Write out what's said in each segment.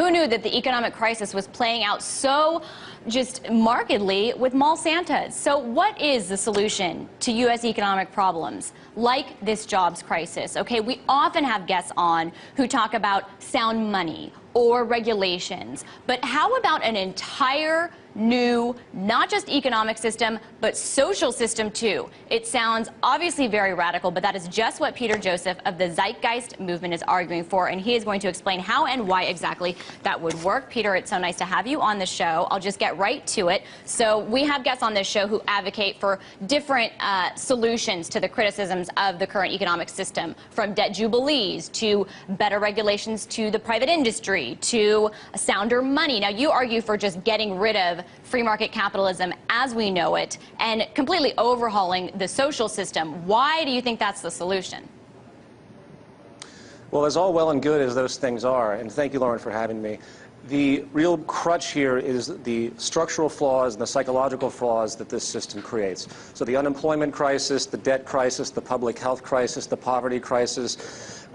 who knew that the economic crisis was playing out so just markedly with mall Santas? So what is the solution to U.S. economic problems like this jobs crisis? Okay, we often have guests on who talk about sound money or regulations, but how about an entire new, not just economic system, but social system too? It sounds obviously very radical, but that is just what Peter Joseph of the Zeitgeist movement is arguing for, and he is going to explain how and why exactly that would work. Peter, it's so nice to have you on the show. I'll just get right to it. So we have guests on this show who advocate for different solutions to the criticisms of the current economic system, from debt jubilees to better regulations to the private industry to sounder money. Now, you argue for just getting rid of free market capitalism as we know it and completely overhauling the social system. Why do you think that's the solution? Well, as all well and good as those things are, and thank you, Lauren, for having me, the real crutch here is the structural flaws and the psychological flaws that this system creates. So the unemployment crisis, the debt crisis, the public health crisis, the poverty crisis,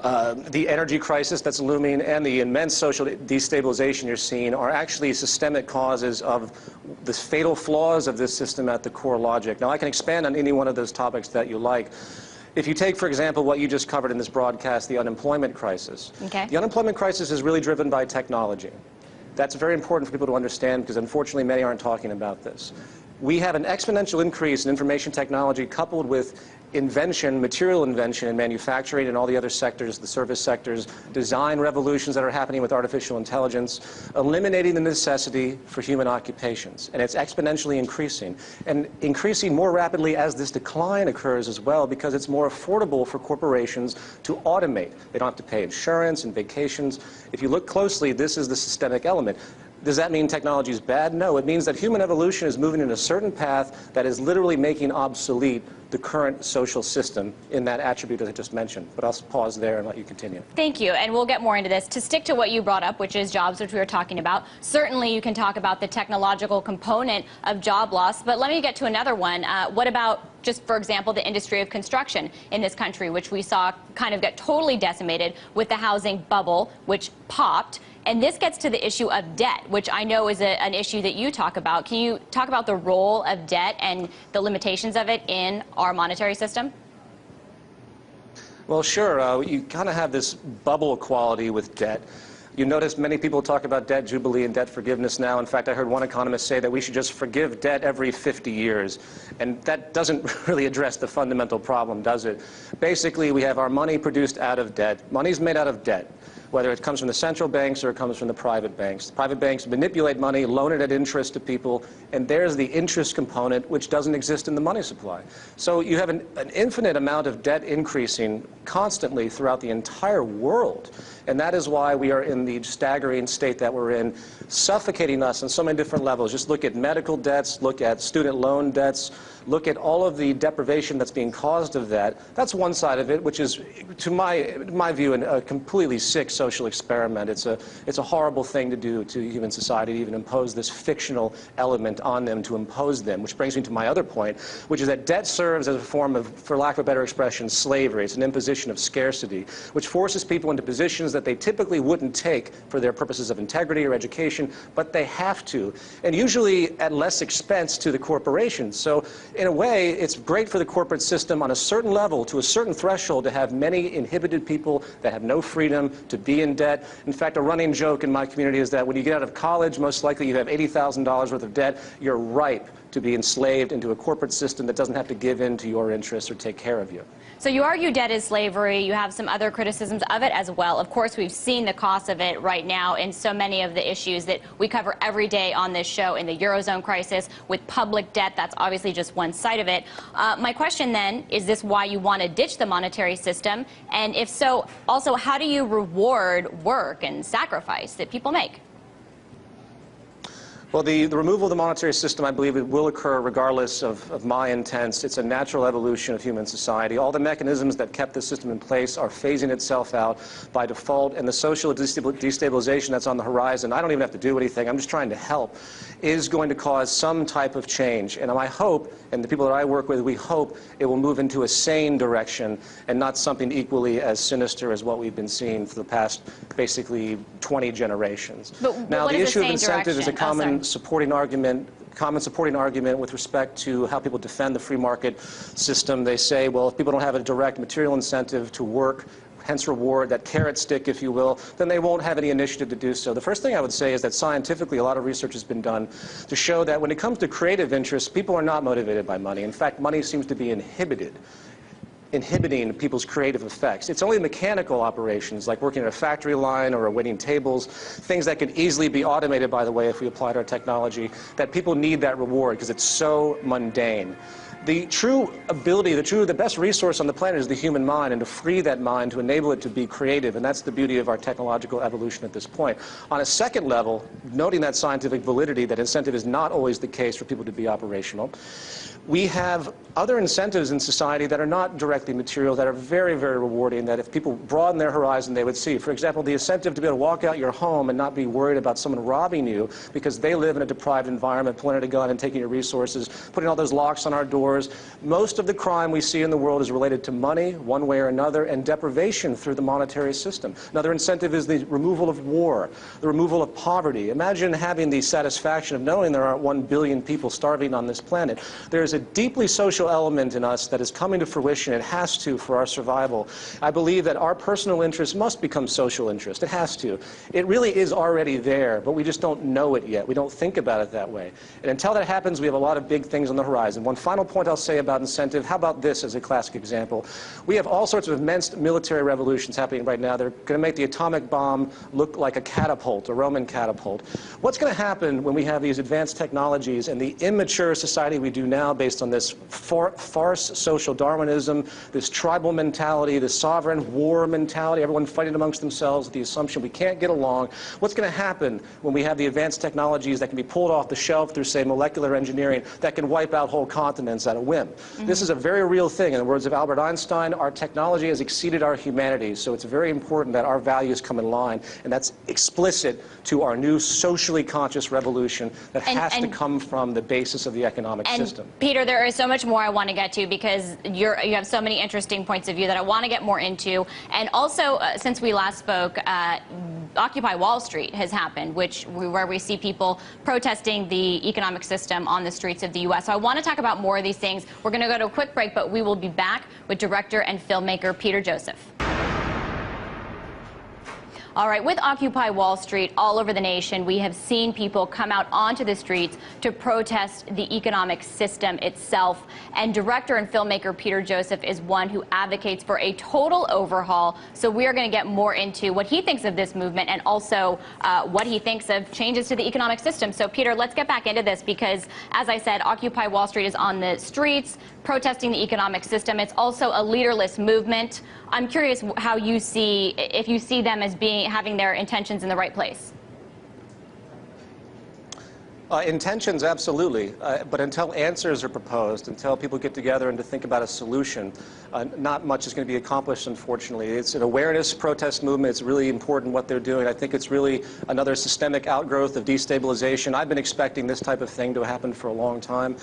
the energy crisis that's looming, and the immense social destabilization you're seeing are actually systemic causes of the fatal flaws of this system at the core logic. Now, I can expand on any one of those topics that you like. If you take, for example, what you just covered in this broadcast, the unemployment crisis. Okay. The unemployment crisis is really driven by technology. That's very important for people to understand because, unfortunately, many aren't talking about this. We have an exponential increase in information technology coupled with invention, material invention in manufacturing and all the other sectors, the service sectors, design revolutions that are happening with artificial intelligence, eliminating the necessity for human occupations. And it's exponentially increasing, and increasing more rapidly as this decline occurs as well, because it's more affordable for corporations to automate. They don't have to pay insurance and vacations. If you look closely, this is the systemic element. Does that mean technology is bad? No, it means that human evolution is moving in a certain path that is literally making obsolete the current social system in that attribute that I just mentioned. But I'll pause there and let you continue. Thank you, and we'll get more into this. To stick to what you brought up, which is jobs, which we were talking about, certainly you can talk about the technological component of job loss, but let me get to another one. What about, just for example, the industry of construction in this country, which we saw kind of get totally decimated with the housing bubble, which popped. And this gets to the issue of debt, which I know is an issue that you talk about. Can you talk about the role of debt and the limitations of it in our monetary system? Well, sure. You kind of have this bubble quality with debt. You notice many people talk about debt jubilee and debt forgiveness now. In fact, I heard one economist say that we should just forgive debt every 50 years. And that doesn't really address the fundamental problem, does it? Basically, we have our money produced out of debt. Money's made out of debt, whether it comes from the central banks or it comes from the private banks. The private banks manipulate money, loan it at interest to people, and there's the interest component, which doesn't exist in the money supply. So you have an infinite amount of debt increasing constantly throughout the entire world. And that is why we are in the staggering state that we're in, suffocating us on so many different levels. Just look at medical debts, look at student loan debts, look at all of the deprivation that's being caused of that. That's one side of it, which is, to my view, a completely sick social experiment. It's a horrible thing to do to human society, to even impose this fictional element on them, to impose them, which brings me to my other point, which is that debt serves as a form of, for lack of a better expression, slavery. It's an imposition of scarcity, which forces people into positions that they typically wouldn't take for their purposes of integrity or education, but they have to, and usually at less expense to the corporations. So in a way, it's great for the corporate system on a certain level, to a certain threshold, to have many inhibited people that have no freedom to be in debt. In fact, a running joke in my community is that when you get out of college, most likely you have $80,000 worth of debt. You're ripe to be enslaved into a corporate system that doesn't have to give in to your interests or take care of you. So you argue debt is slavery. You have some other criticisms of it as well. Of course, we've seen the cost of it right now in so many of the issues that we cover every day on this show, in the Eurozone crisis, with public debt. That's obviously just one side of it. My question then, is this why you want to ditch the monetary system? And if so, also, how do you reward work and sacrifice that people make? Well, the removal of the monetary system, I believe it will occur regardless of my intents. It's a natural evolution of human society. All the mechanisms that kept the system in place are phasing itself out by default, and the social destabilization that's on the horizon, I don't even have to do anything, I'm just trying to help, is going to cause some type of change. And I hope, and the people that I work with, we hope it will move into a sane direction and not something equally as sinister as what we've been seeing for the past, basically, 20 generations. But now, what the is issue of sane incentive is a direction? supporting argument with respect to how people defend the free market system. They say, well, if people don't have a direct material incentive to work, hence reward, that carrot stick, if you will, then they won't have any initiative to do so. The first thing I would say is that scientifically a lot of research has been done to show that when it comes to creative interests, people are not motivated by money. In fact, money seems to be inhibiting people's creative effects. It's only mechanical operations, like working at a factory line or waiting tables, things that could easily be automated, by the way, if we applied our technology, that people need that reward because it's so mundane. The true ability, the best resource on the planet is the human mind, and to free that mind, to enable it to be creative, and that's the beauty of our technological evolution at this point. On a second level, noting that scientific validity, that incentive is not always the case for people to be operational, we have other incentives in society that are not directly material, that are very, very rewarding, that if people broaden their horizon, they would see. For example, the incentive to be able to walk out your home and not be worried about someone robbing you because they live in a deprived environment, pulling out a gun and taking your resources, putting all those locks on our doors. Most of the crime we see in the world is related to money, one way or another, and deprivation through the monetary system. Another incentive is the removal of war, the removal of poverty. Imagine having the satisfaction of knowing there aren't 1 billion people starving on this planet. There's a deeply social element in us that is coming to fruition. It has to for our survival. I believe that our personal interest must become social interest. It has to. It really is already there, but we just don't know it yet. We don't think about it that way. And until that happens, we have a lot of big things on the horizon. One final point I'll say about incentive. How about this as a classic example? We have all sorts of immense military revolutions happening right now. They're going to make the atomic bomb look like a catapult, a Roman catapult. What's going to happen when we have these advanced technologies and the immature society we do now based on this farce social Darwinism, this tribal mentality, this sovereign war mentality, everyone fighting amongst themselves, the assumption we can't get along? What's going to happen when we have the advanced technologies that can be pulled off the shelf through, say, molecular engineering that can wipe out whole continents at a whim? This is a very real thing. In the words of Albert Einstein, our technology has exceeded our humanity, so it's very important that our values come in line, and that's explicit to our new socially conscious revolution that has to come from the basis of the economic system. Peter, there is so much more I want to get to because you have so many interesting points of view that I want to get more into. And also, since we last spoke, Occupy Wall Street has happened, where we see people protesting the economic system on the streets of the U.S. So I want to talk about more of these things. We're going to go to a quick break, but we will be back with director and filmmaker Peter Joseph. All right, with Occupy Wall Street all over the nation, we have seen people come out onto the streets to protest the economic system itself. And director and filmmaker Peter Joseph is one who advocates for a total overhaul. So we are going to get more into what he thinks of this movement and also what he thinks of changes to the economic system. So Peter, let's get back into this because, as I said, Occupy Wall Street is on the streets protesting the economic system. It's also a leaderless movement. I'm curious how you see, if you see them as having their intentions in the right place. Intentions, absolutely. But until answers are proposed, until people get together and to think about a solution, not much is going to be accomplished, unfortunately. It's an awareness protest movement. It's really important what they're doing. I think it's really another systemic outgrowth of destabilization. I've been expecting this type of thing to happen for a long time.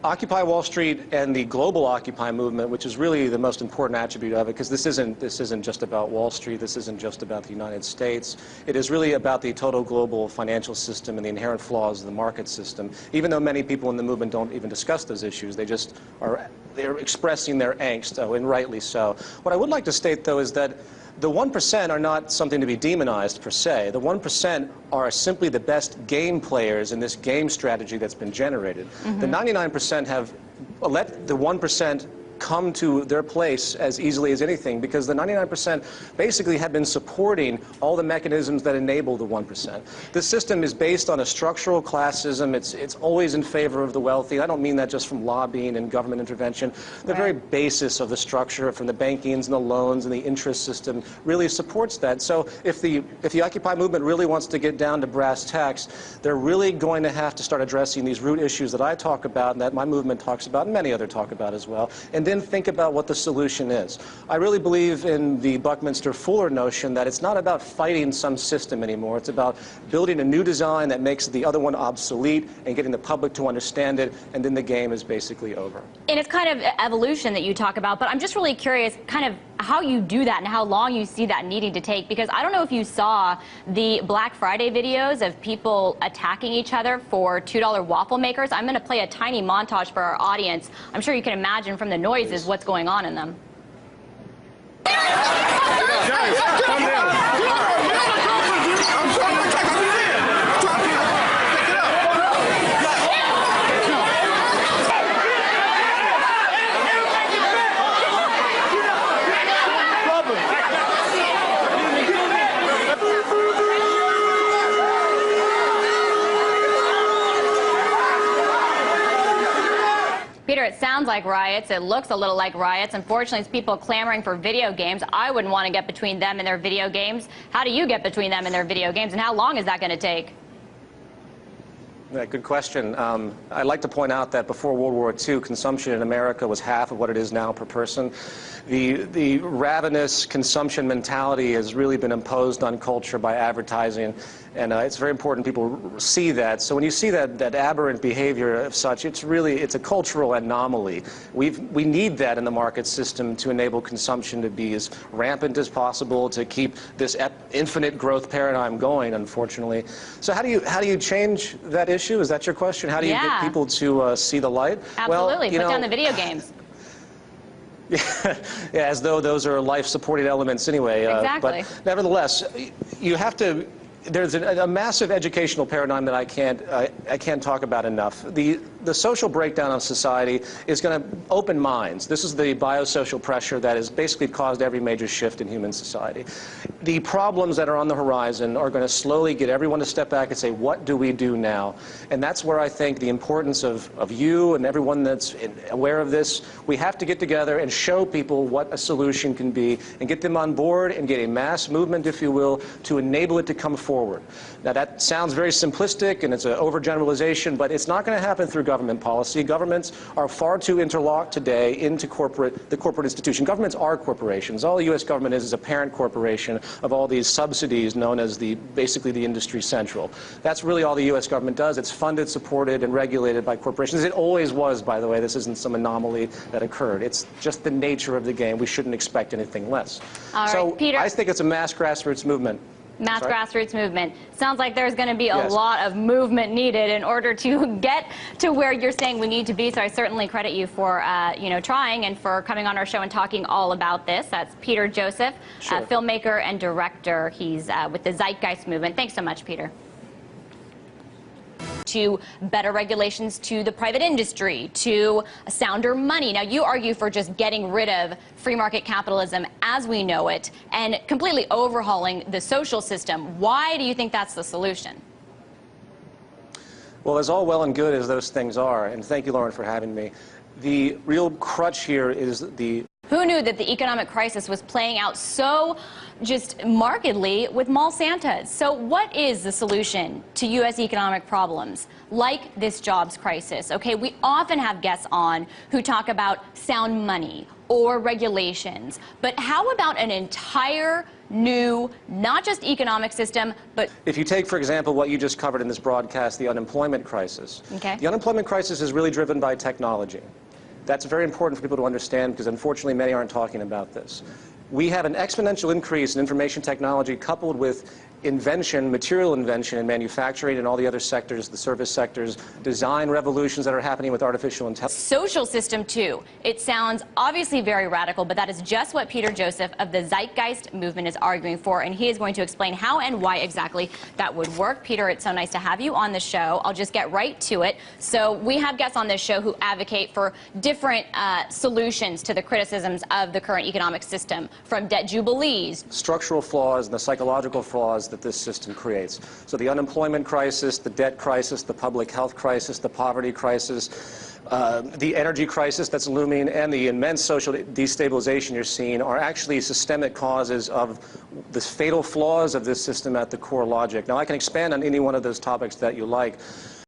Occupy Wall Street and the global Occupy movement, which is really the most important attribute of it, because this isn't just about Wall Street, this isn't just about the United States. It is really about the total global financial system and the inherent flaws of the market system. Even though many people in the movement don't even discuss those issues, they're expressing their angst, and rightly so. What I would like to state, though, is that the 1% are not something to be demonized per se. The 1% are simply the best game players in this game strategy that's been generated. The 99% have let the 1% come to their place as easily as anything, because the 99% basically have been supporting all the mechanisms that enable the 1%. This system is based on a structural classism. It's always in favor of the wealthy. I don't mean that just from lobbying and government intervention. The very basis of the structure, from the bankings and the loans and the interest system, really supports that. So if the Occupy movement really wants to get down to brass tacks, they're really going to have to start addressing these root issues that I talk about and that my movement talks about and many others talk about as well, and then think about what the solution is. I really believe in the Buckminster-Fuller notion that it's not about fighting some system anymore. It's about building a new design that makes the other one obsolete and getting the public to understand it, and then the game is basically over. And it's kind of evolution that you talk about, but I'm just really curious kind of how you do that and how long you see that needing to take, because I don't know if you saw the Black Friday videos of people attacking each other for $2 waffle makers. I'm going to play a tiny montage for our audience. I'm sure you can imagine from the noises what's going on in them. Guys, come down. Peter, it sounds like riots. It looks a little like riots. Unfortunately, it's people clamoring for video games. I wouldn't want to get between them and their video games. How do you get between them and their video games, and how long is that going to take? Yeah, good question. I'd like to point out that before World War II, consumption in America was half of what it is now per person. The ravenous consumption mentality has really been imposed on culture by advertising, and it's very important people see that. So when you see that aberrant behavior of such, it's a cultural anomaly. We need that in the market system to enable consumption to be as rampant as possible, to keep this infinite growth paradigm going, unfortunately. So how do you change that issue? Is that your question? How do you get people to see the light? Absolutely. Well, put down the video games. Yeah, as though those are life-supporting elements anyway. Exactly. But nevertheless, you have to. There's a massive educational paradigm that I can't talk about enough. The social breakdown of society is going to open minds. This is the biosocial pressure that has basically caused every major shift in human society. The problems that are on the horizon are going to slowly get everyone to step back and say, what do we do now? And that's where I think the importance of you and everyone that's aware of this, we have to get together and show people what a solution can be and get them on board and get a mass movement, if you will, to enable it to come forward. Now, that sounds very simplistic and it's an overgeneralization, but it's not going to happen through government policy. Governments are far too interlocked today into the corporate institution. Governments are corporations. All the U.S. government is a parent corporation of all these subsidies known as basically the industry central. That's really all the U.S. government does. It's funded, supported, and regulated by corporations. It always was, by the way. This isn't some anomaly that occurred. It's just the nature of the game. We shouldn't expect anything less. All right, Peter. I think it's a mass grassroots movement. Mass grassroots movement. Sounds like there's going to be a lot of movement needed in order to get to where you're saying we need to be. So I certainly credit you for trying and for coming on our show and talking all about this. That's Peter Joseph, filmmaker and director. He's with the Zeitgeist movement. Thanks so much, Peter. To better regulations to the private industry, to sounder money. Now, you argue for just getting rid of free market capitalism as we know it and completely overhauling the social system. Why do you think that's the solution? Well, as all well and good as those things are, and thank you, Lauren, for having me, the real crutch here is the... Who knew that the economic crisis was playing out so just markedly with mall Santas? So what is the solution to U.S. economic problems like this jobs crisis? Okay, we often have guests on who talk about sound money or regulations, but how about an entire new, not just economic system, but... If you take, for example, what you just covered in this broadcast, the unemployment crisis. Okay. The unemployment crisis is really driven by technology. That's very important for people to understand because, unfortunately, many aren't talking about this. We have an exponential increase in information technology coupled with invention, material invention and manufacturing and all the other sectors, the service sectors, design revolutions that are happening with artificial intelligence. Social system, too. It sounds obviously very radical, but that is just what Peter Joseph of the Zeitgeist movement is arguing for, and he is going to explain how and why exactly that would work. Peter, it's so nice to have you on the show. I'll just get right to it. So we have guests on this show who advocate for different solutions to the criticisms of the current economic system, from debt jubilees. Structural flaws and the psychological flaws that this system creates. So the unemployment crisis, the debt crisis, the public health crisis, the poverty crisis, the energy crisis that's looming, and the immense social destabilization you're seeing are actually systemic causes of the fatal flaws of this system at the core logic. Now, I can expand on any one of those topics that you like.